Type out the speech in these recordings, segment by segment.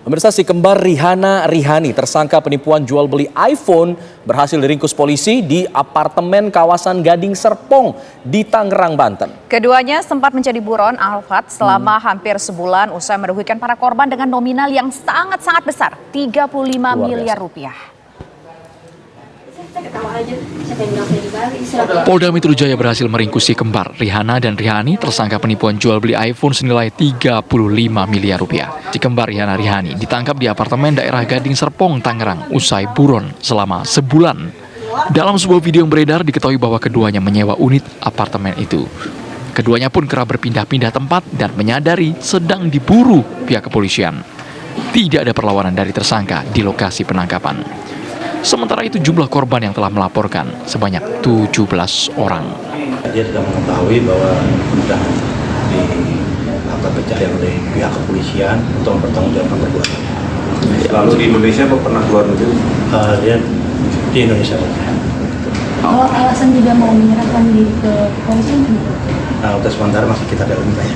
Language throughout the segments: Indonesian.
Pemirsa, si kembar Rihanna Rihani tersangka penipuan jual beli iPhone berhasil diringkus polisi di apartemen kawasan Gading Serpong di Tangerang, Banten. Keduanya sempat menjadi buron Alfat selama hampir sebulan usai merugikan para korban dengan nominal yang sangat-sangat besar, 35 miliar rupiah. Polda Metro Jaya berhasil meringkus si kembar Rihanna dan Rihani tersangka penipuan jual beli iPhone senilai 35 miliar rupiah. Si kembar Rihanna Rihani ditangkap di apartemen daerah Gading Serpong, Tangerang usai buron selama sebulan. Dalam sebuah video yang beredar diketahui bahwa keduanya menyewa unit apartemen itu. Keduanya pun kerap berpindah-pindah tempat dan menyadari sedang diburu pihak kepolisian. Tidak ada perlawanan dari tersangka di lokasi penangkapan. Sementara itu jumlah korban yang telah melaporkan sebanyak 17 orang. Dia sudah mengetahui bahwa sudah dilakukan pencarian oleh pihak kepolisian untuk mempertanggungjawabkan perbuatan. Lalu di Indonesia apa pernah keluar negeri? Dia di Indonesia. Kalau alasan juga mau menyerahkan diri ke kepolisian? Untuk sementara masih kita dalami Pak.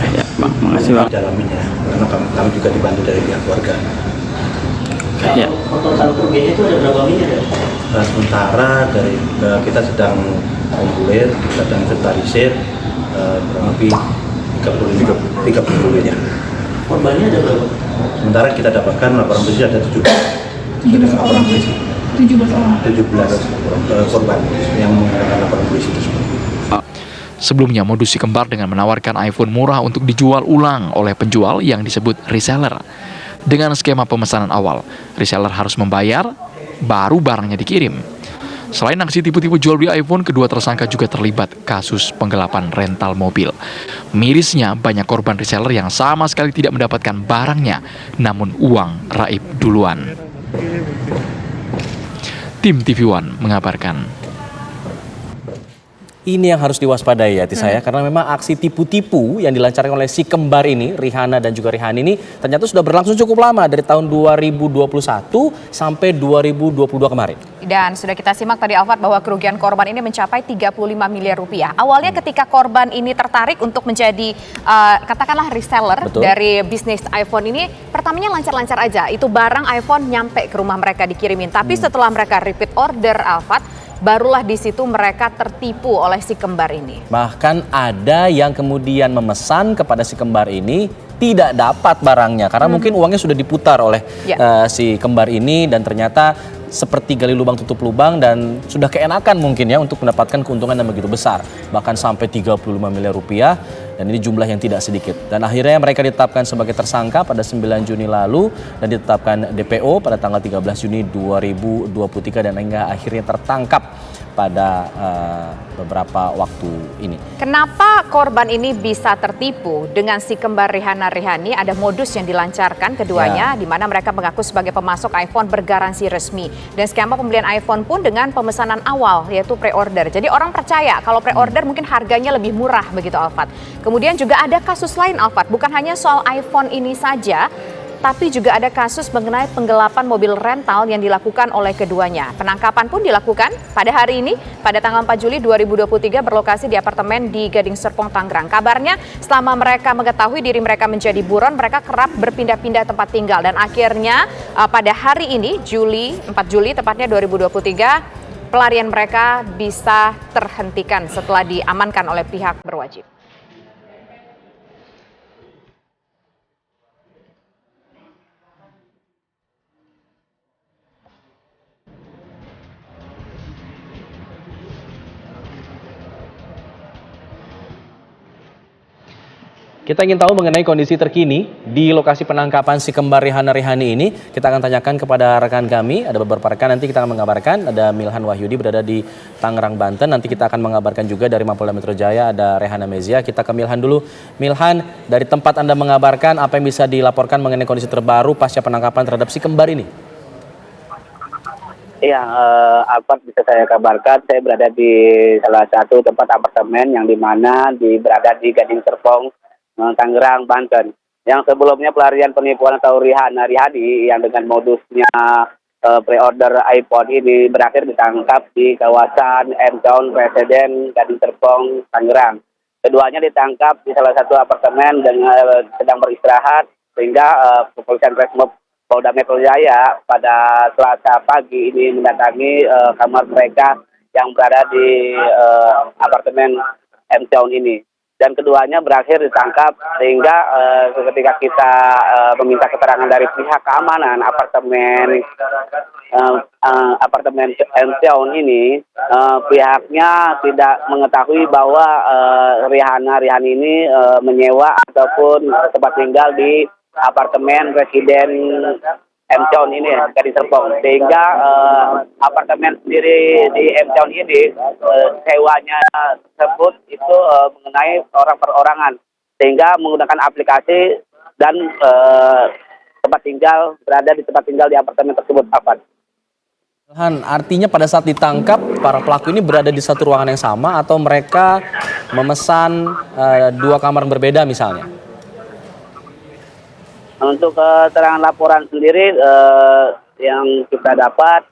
Ya, Pak, makasih Pak. Dalaminya, karena kami juga dibantu dari pihak keluarga. Ya. Total kerugiannya itu ada berapa miliar? Sementara dari kita sedang kumpulir, sedang inventarisir kurang lebih 30 miliar. Korbannya ada berapa? Sementara kita dapatkan laporan polisi ada 17 laporan polisi. 17 korban yang menggunakan laporan polisi tersebut. Sebelumnya modus si kembar dengan menawarkan iPhone murah untuk dijual ulang oleh penjual yang disebut reseller. Dengan skema pemesanan awal, reseller harus membayar, baru barangnya dikirim. Selain aksi tipu-tipu jual beli iPhone, kedua tersangka juga terlibat kasus penggelapan rental mobil. Mirisnya, banyak korban reseller yang sama sekali tidak mendapatkan barangnya, namun uang raib duluan. Tim TV One mengabarkan. Ini yang harus diwaspadai ya saya, karena memang aksi tipu-tipu yang dilancarkan oleh si kembar ini, Rihanna dan juga Rihani ini ternyata sudah berlangsung cukup lama dari tahun 2021 sampai 2022 kemarin. Dan sudah kita simak tadi Alfat bahwa kerugian korban ini mencapai 35 miliar rupiah. Awalnya ketika korban ini tertarik untuk menjadi katakanlah reseller dari bisnis iPhone ini, pertamanya lancar-lancar aja. Itu barang iPhone nyampe ke rumah mereka dikirimin. Tapi setelah mereka repeat order Alfat, barulah di situ mereka tertipu oleh si kembar ini. Bahkan ada yang kemudian memesan kepada si kembar ini tidak dapat barangnya karena mungkin uangnya sudah diputar oleh si kembar ini dan ternyata seperti gali lubang tutup lubang dan sudah keenakan mungkin ya untuk mendapatkan keuntungan yang begitu besar. Bahkan sampai 35 miliar rupiah dan ini jumlah yang tidak sedikit. Dan akhirnya mereka ditetapkan sebagai tersangka pada 9 Juni lalu dan ditetapkan DPO pada tanggal 13 Juni 2023 dan hingga akhirnya tertangkap pada beberapa waktu ini. Kenapa korban ini bisa tertipu dengan si kembar Rihanna Rihani? Ada modus yang dilancarkan keduanya di mana mereka mengaku sebagai pemasok iPhone bergaransi resmi. Dan skema pembelian iPhone pun dengan pemesanan awal yaitu pre-order. Jadi orang percaya kalau pre-order mungkin harganya lebih murah begitu Alfat. Kemudian juga ada kasus lain Alfat, bukan hanya soal iPhone ini saja, tapi juga ada kasus mengenai penggelapan mobil rental yang dilakukan oleh keduanya. Penangkapan pun dilakukan pada hari ini, pada tanggal 4 Juli 2023 berlokasi di apartemen di Gading Serpong, Tangerang. Kabarnya selama mereka mengetahui diri mereka menjadi buron, mereka kerap berpindah-pindah tempat tinggal. Dan akhirnya pada hari ini, 4 Juli tepatnya 2023, pelarian mereka bisa terhentikan setelah diamankan oleh pihak berwajib. Kita ingin tahu mengenai kondisi terkini di lokasi penangkapan si kembar Rihanna Rihani ini. Kita akan tanyakan kepada rekan kami, ada beberapa rekan nanti kita akan mengabarkan. Ada Milhan Wahyudi berada di Tangerang, Banten. Nanti kita akan mengabarkan juga dari Mapolda Metro Jaya ada Rehana Mezia. Kita ke Milhan dulu. Milhan, dari tempat Anda mengabarkan, apa yang bisa dilaporkan mengenai kondisi terbaru pasca penangkapan terhadap si kembar ini? Iya, apa bisa saya kabarkan, saya berada di salah satu tempat apartemen yang berada di Gading Serpong, Tangerang, Banten. Yang sebelumnya pelarian penipuan atau Rihanna Rihani yang dengan modusnya pre-order iPhone ini berakhir ditangkap di kawasan M-Town Residen Gading Serpong, Tangerang. Keduanya ditangkap di salah satu apartemen dengan sedang beristirahat sehingga kepolisian Resmob Polda Metro Jaya pada Selasa pagi ini mendatangi kamar mereka yang berada di apartemen M Town ini. Dan keduanya berakhir ditangkap sehingga ketika kita meminta keterangan dari pihak keamanan apartemen M Town ini, pihaknya tidak mengetahui bahwa Rihani ini menyewa ataupun tempat tinggal di apartemen residen M Town ini di Serpong, sehingga apartemen sendiri di M Town ini sewanya tersebut itu mengenai orang perorangan, sehingga menggunakan aplikasi dan tempat tinggal berada di tempat tinggal di apartemen tersebut. Han, artinya pada saat ditangkap para pelaku ini berada di satu ruangan yang sama atau mereka memesan 2 kamar berbeda misalnya? Untuk keterangan laporan sendiri yang kita dapat,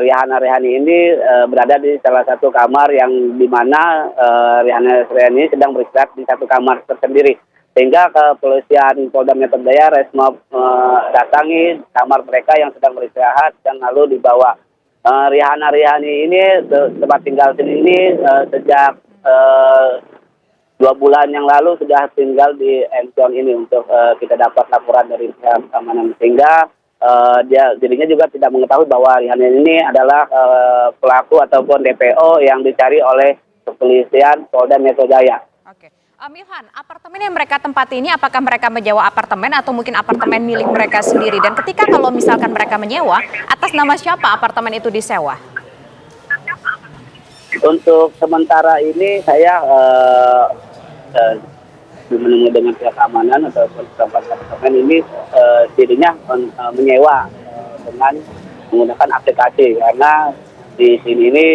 Rihani ini berada di salah satu kamar yang di mana Rihani ini sedang beristirahat di satu kamar tersendiri. Sehingga kepolisian Polda Metro Jaya Resmob datangi kamar mereka yang sedang beristirahat dan lalu dibawa. Rihani ini tempat tinggal ini sejak 2 bulan yang lalu sudah tinggal di M Town ini untuk kita dapat laporan dari pihak keamanan, sehingga dirinya juga tidak mengetahui bahwa Rihani ini adalah pelaku ataupun DPO yang dicari oleh kepolisian Polda Metro Jaya. Oke. Milhan, apartemen yang mereka tempati ini apakah mereka menyewa apartemen atau mungkin apartemen milik mereka sendiri? Dan ketika kalau misalkan mereka menyewa, atas nama siapa apartemen itu disewa? Untuk sementara ini saya menemui dengan pihak keamanan ataupun tempat apartemen ini, dirinya menyewa dengan menggunakan aplikasi, karena di sini ini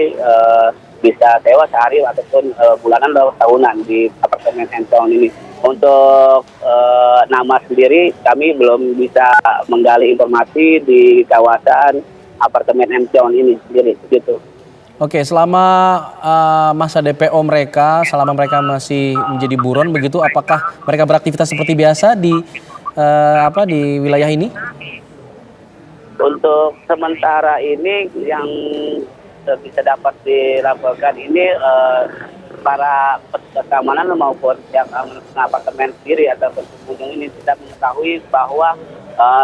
bisa sewa sehari ataupun bulanan atau tahunan di apartemen M Town ini. Untuk nama sendiri kami belum bisa menggali informasi di kawasan apartemen M Town ini sendiri, begitu. Oke, selama masa DPO mereka, selama mereka masih menjadi buron begitu, apakah mereka beraktivitas seperti biasa di wilayah ini? Untuk sementara ini yang bisa dapat dilaporkan ini para petugas keamanan maupun yang apartemen sendiri ataupun pengunjung ini tidak mengetahui bahwa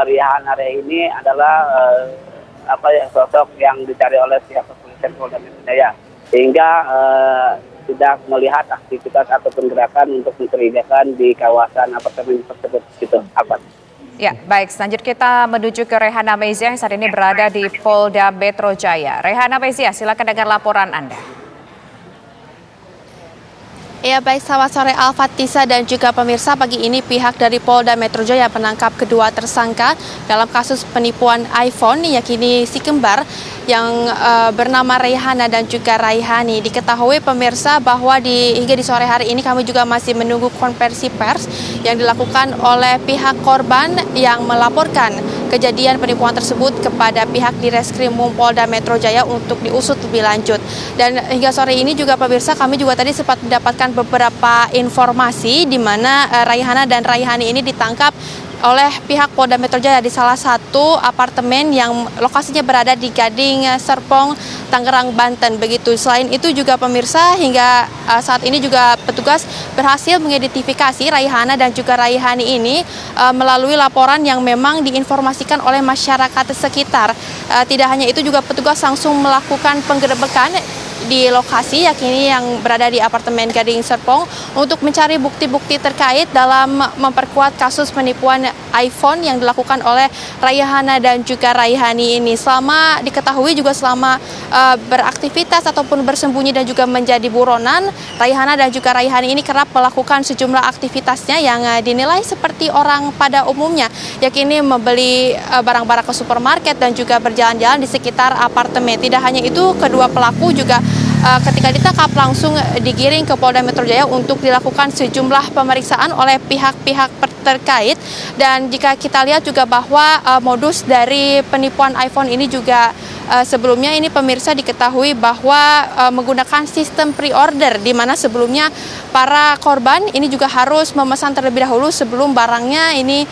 Rihani ini adalah sosok yang dicari oleh pihak kepolisian Polda Metro Jaya, sehingga tidak melihat aktivitas ataupun gerakan untuk mencurigakan di kawasan apartemen tersebut, gitu. Ya, baik. Selanjutnya kita menuju ke Rehana Mezia yang saat ini berada di Polda Metro Jaya. Rehana Mezia, silakan dengan laporan Anda. Ya baik, selamat sore Al-Fatisa dan juga pemirsa. Pagi ini pihak dari Polda Metro Jaya menangkap kedua tersangka dalam kasus penipuan iPhone, yakni si kembar yang bernama Rihana dan juga Raihani. Diketahui pemirsa bahwa hingga di sore hari ini kami juga masih menunggu konversi pers yang dilakukan oleh pihak korban yang melaporkan kejadian penipuan tersebut kepada pihak Direskrimum Polda Metro Jaya untuk diusut lebih lanjut. Dan hingga sore ini juga pemirsa kami juga tadi sempat mendapatkan beberapa informasi di mana Raihana dan Raihani ini ditangkap oleh pihak Polda Metro Jaya di salah satu apartemen yang lokasinya berada di Gading Serpong, Tangerang, Banten. Begitu. Selain itu juga pemirsa hingga saat ini juga petugas berhasil mengidentifikasi Raihana dan juga Raihani ini melalui laporan yang memang diinformasikan oleh masyarakat sekitar. Tidak hanya itu juga petugas langsung melakukan penggerebekan di lokasi yakni yang berada di apartemen Gading Serpong untuk mencari bukti-bukti terkait dalam memperkuat kasus penipuan iPhone yang dilakukan oleh Raihana dan juga Raihani ini. Selama diketahui juga selama beraktivitas ataupun bersembunyi dan juga menjadi buronan, Raihana dan juga Raihani ini kerap melakukan sejumlah aktivitasnya yang dinilai seperti orang pada umumnya, yakni membeli barang-barang ke supermarket dan juga berjalan-jalan di sekitar apartemen. Tidak hanya itu, kedua pelaku juga ketika ditangkap langsung digiring ke Polda Metro Jaya untuk dilakukan sejumlah pemeriksaan oleh pihak-pihak terkait. Dan jika kita lihat juga bahwa modus dari penipuan iPhone ini juga sebelumnya ini pemirsa diketahui bahwa menggunakan sistem pre-order, di mana sebelumnya para korban ini juga harus memesan terlebih dahulu sebelum barangnya ini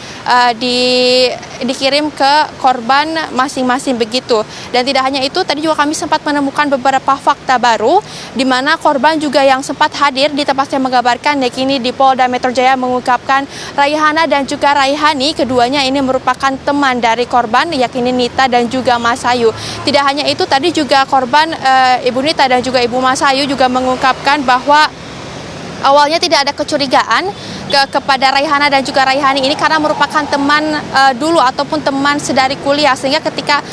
dikirim ke korban masing-masing begitu. Dan tidak hanya itu, tadi juga kami sempat menemukan beberapa fakta baru, di mana korban juga yang sempat hadir di tempat saya menggambarkan, yakni di Polda Metro Jaya, mengungkapkan Raihana dan juga Raihani, keduanya ini merupakan teman dari korban, yakni Nita dan juga Mas Ayu. Tidak hanya itu, tadi juga korban Ibu Nita dan juga Ibu Mas Ayu juga mengungkapkan bahwa awalnya tidak ada kecurigaan kepada Raihana dan juga Raihani ini karena merupakan teman dulu ataupun teman sedari kuliah, sehingga ketika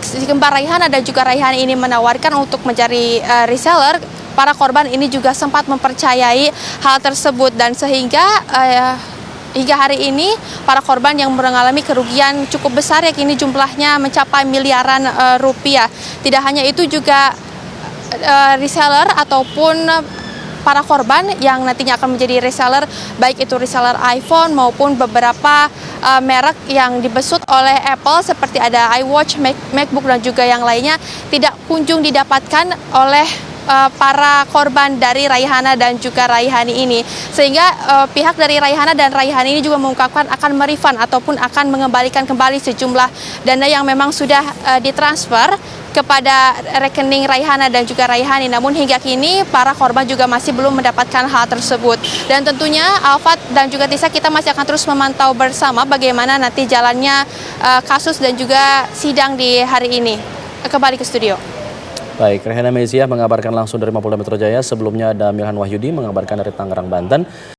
si kembar Raihana dan juga Raihani ini menawarkan untuk menjadi reseller, para korban ini juga sempat mempercayai hal tersebut, dan sehingga hingga hari ini para korban yang mengalami kerugian cukup besar, yakni jumlahnya mencapai miliaran rupiah. Tidak hanya itu, juga reseller ataupun para korban yang nantinya akan menjadi reseller, baik itu reseller iPhone maupun beberapa merek yang dibesut oleh Apple seperti ada iWatch, MacBook dan juga yang lainnya, tidak kunjung didapatkan oleh para korban dari Raihana dan juga Raihani ini, sehingga pihak dari Raihana dan Raihani ini juga mengungkapkan akan merefund ataupun akan mengembalikan kembali sejumlah dana yang memang sudah ditransfer kepada rekening Raihana dan juga Raihani. Namun hingga kini para korban juga masih belum mendapatkan hal tersebut. Dan tentunya Alfat dan juga Tisa, kita masih akan terus memantau bersama bagaimana nanti jalannya kasus dan juga sidang di hari ini. Kembali ke studio. Baik, Rehana Meziah mengabarkan langsung dari Mapolda Metro Jaya. Sebelumnya ada Milhan Wahyudi mengabarkan dari Tangerang, Banten.